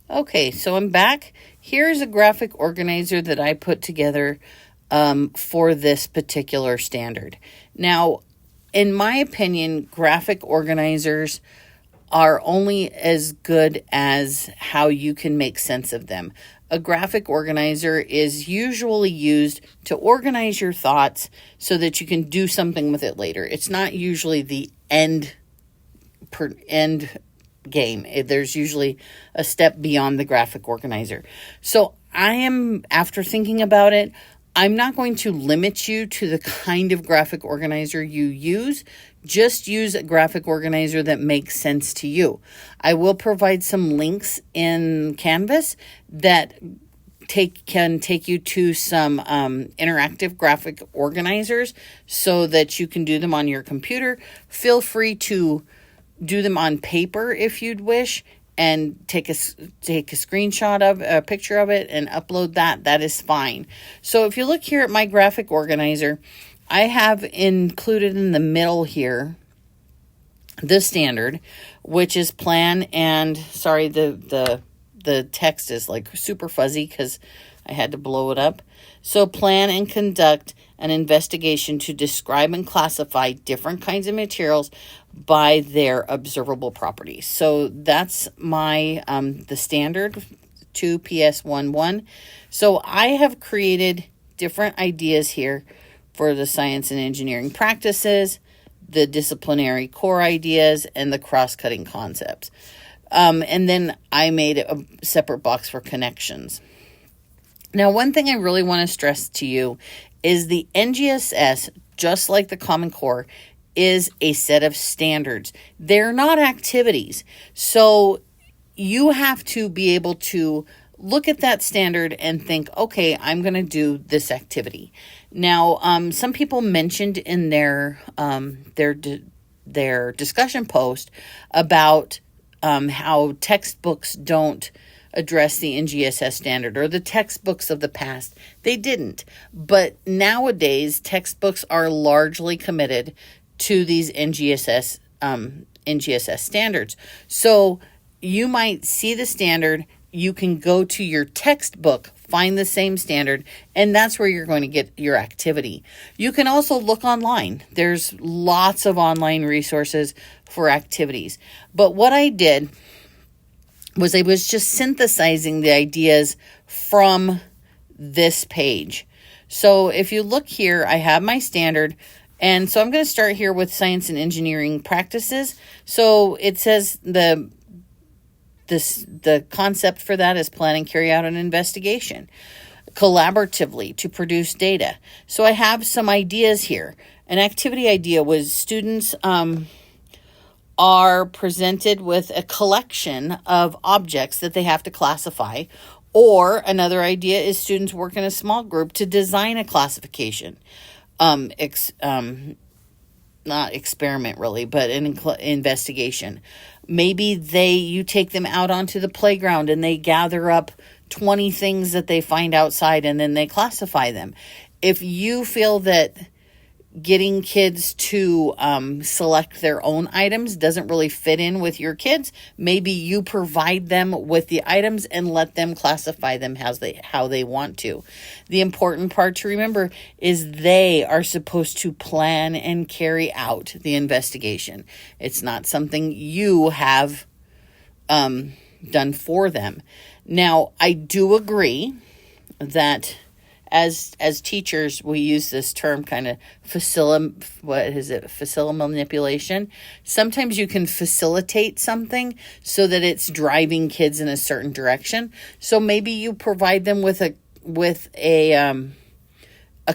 Okay, so I'm back. Here's a graphic organizer that I put together for this particular standard. Now, in my opinion, graphic organizers are only as good as how you can make sense of them. A graphic organizer is usually used to organize your thoughts so that you can do something with it later. It's not usually the end game. There's usually a step beyond the graphic organizer. So after thinking about it, I'm not going to limit you to the kind of graphic organizer you use. Just use a graphic organizer that makes sense to you. I will provide some links in Canvas that can take you to some interactive graphic organizers so that you can do them on your computer. Feel free to do them on paper if you'd wish, and take a screenshot of a picture of it and upload that is fine. So if you look here at my graphic organizer, I have included in the middle here the standard, which is plan, and sorry, the text is like super fuzzy because I had to blow it up. So plan and conduct an investigation to describe and classify different kinds of materials by their observable properties. So that's my the standard 2PS11. So I have created different ideas here for the science and engineering practices, the disciplinary core ideas, and the cross-cutting concepts. And then I made a separate box for connections. Now, one thing I really want to stress to you is the NGSS, just like the Common Core, is a set of standards. They're not activities. So you have to be able to look at that standard and think, okay, I'm going to do this activity. Now, some people mentioned in their discussion post about how textbooks don't address the NGSS standard, or the textbooks of the past. They didn't. But nowadays, textbooks are largely committed to these NGSS standards. So you might see the standard, you can go to your textbook, find the same standard, and that's where you're going to get your activity. You can also look online. There's lots of online resources for activities. But what I did was I was just synthesizing the ideas from this page. So if you look here, I have my standard. And so I'm going to start here with science and engineering practices. So it says the concept for that is plan and carry out an investigation collaboratively to produce data. So I have some ideas here. An activity idea was students are presented with a collection of objects that they have to classify. Or another idea is students work in a small group to design a classification. Not experiment really, but an investigation. Maybe you take them out onto the playground and they gather up 20 things that they find outside and then they classify them. If you feel that getting kids to select their own items doesn't really fit in with your kids, maybe you provide them with the items and let them classify them how they want to. The important part to remember is they are supposed to plan and carry out the investigation. It's not something you have done for them. Now, I do agree that as teachers, we use this term kind of facility manipulation. Sometimes you can facilitate something so that it's driving kids in a certain direction. So maybe you provide them with a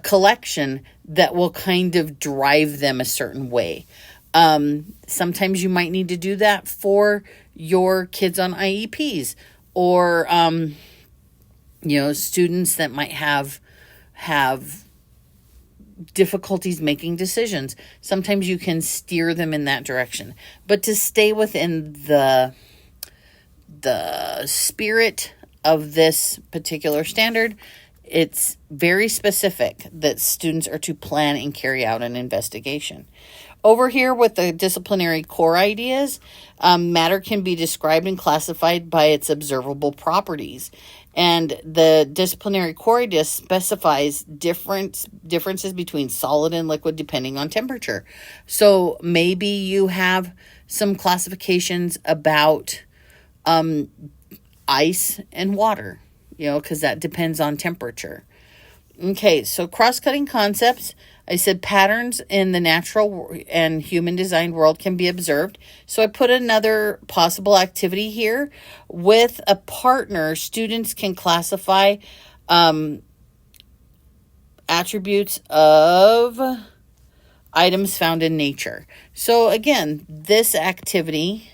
collection that will kind of drive them a certain way. Sometimes you might need to do that for your kids on IEPs, or students that might have difficulties making decisions. Sometimes you can steer them in that direction. But to stay within the spirit of this particular standard, it's very specific that students are to plan and carry out an investigation. Over here with the disciplinary core ideas, matter can be described and classified by its observable properties. And the disciplinary core idea specifies differences between solid and liquid depending on temperature. So maybe you have some classifications about ice and water, because that depends on temperature. Okay, so cross-cutting concepts. I said patterns in the natural and human designed world can be observed. So I put another possible activity here. With a partner, students can classify attributes of items found in nature. So again, this activity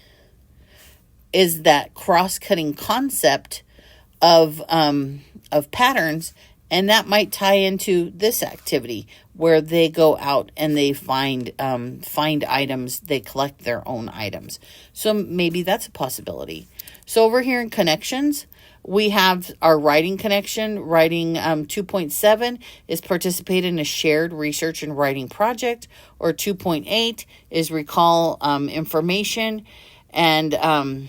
is that cross-cutting concept of patterns. And that might tie into this activity where they go out and they find items, they collect their own items. So maybe that's a possibility. So over here in connections, we have our writing connection. Writing 2.7 is participate in a shared research and writing project, or 2.8 is recall information and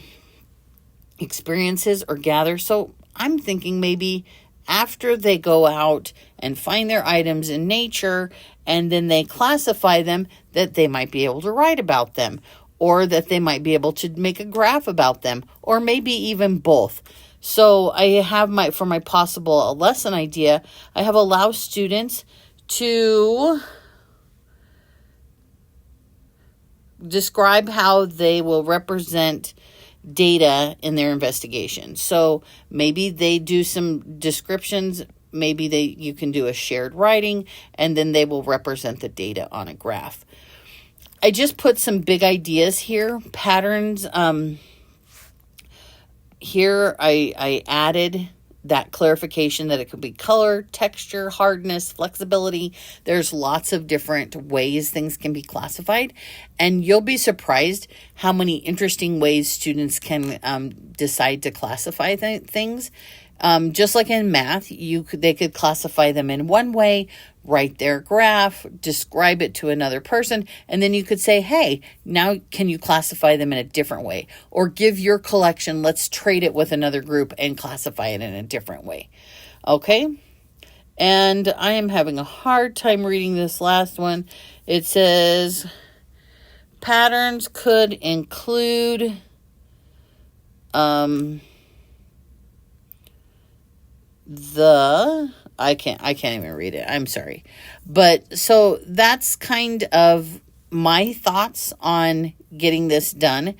experiences or gather. So I'm thinking maybe after they go out and find their items in nature and then they classify them, that they might be able to write about them, or that they might be able to make a graph about them, or maybe even both. So I have for my possible lesson idea, I have allow students to describe how they will represent data in their investigation. So maybe they do some descriptions, maybe you can do a shared writing, and then they will represent the data on a graph. I just put some big ideas here. Patterns, here I added that clarification that it could be color, texture, hardness, flexibility. There's lots of different ways things can be classified, and you'll be surprised how many interesting ways students can decide to classify things. Just like in math, they could classify them in one way, write their graph, describe it to another person, and then you could say, hey, now can you classify them in a different way? Or give your collection, let's trade it with another group and classify it in a different way. Okay? And I am having a hard time reading this last one. It says patterns could include I can't even read it. I'm sorry. But so that's kind of my thoughts on getting this done.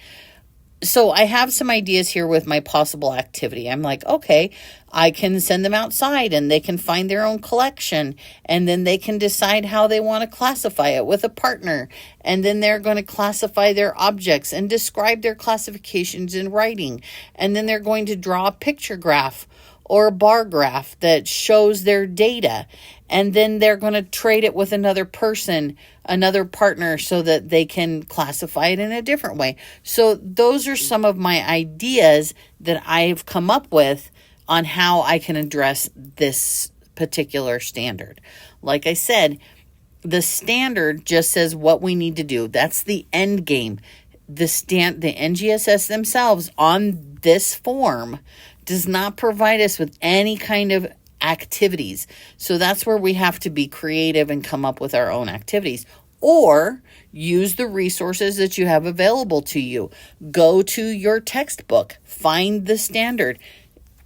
So I have some ideas here with my possible activity. I'm like, okay, I can send them outside and they can find their own collection, and then they can decide how they want to classify it with a partner. And then they're going to classify their objects and describe their classifications in writing. And then they're going to draw a picture graph or a bar graph that shows their data. And then they're going to trade it with another person, another partner, so that they can classify it in a different way. So those are some of my ideas that I've come up with on how I can address this particular standard. Like I said, the standard just says what we need to do. That's the end game. The NGSS themselves on this form does not provide us with any kind of activities. So that's where we have to be creative and come up with our own activities, or use the resources that you have available to you. Go to your textbook, find the standard,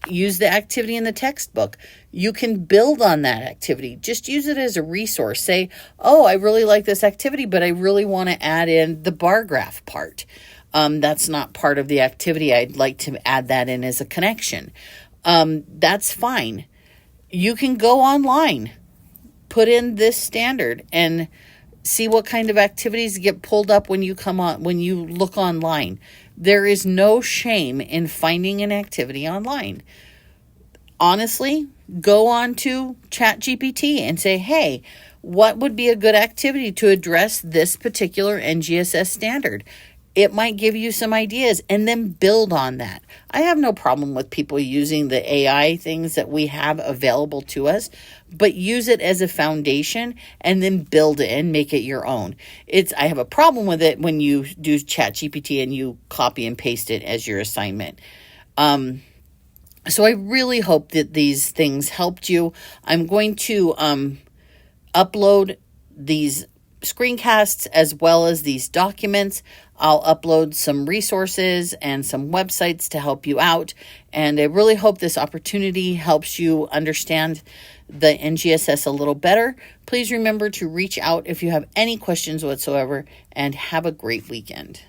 use the activity in the textbook. You can build on that activity. Just use it as a resource. Say, oh, I really like this activity, but I really want to add in the bar graph part. That's not part of the activity. I'd like to add that in as a connection. That's fine. You can go online, put in this standard, and see what kind of activities get pulled up when you look online. There is no shame in finding an activity online. Honestly, go on to ChatGPT and say, hey, what would be a good activity to address this particular NGSS standard? it might give you some ideas, and then build on that. I have no problem with people using the AI things that we have available to us, but use it as a foundation and then build it and make it your own. I have a problem with it when you do ChatGPT and you copy and paste it as your assignment. So I really hope that these things helped you. I'm going to upload these screencasts as well as these documents. I'll upload some resources and some websites to help you out. And I really hope this opportunity helps you understand the NGSS a little better. Please remember to reach out if you have any questions whatsoever, and have a great weekend.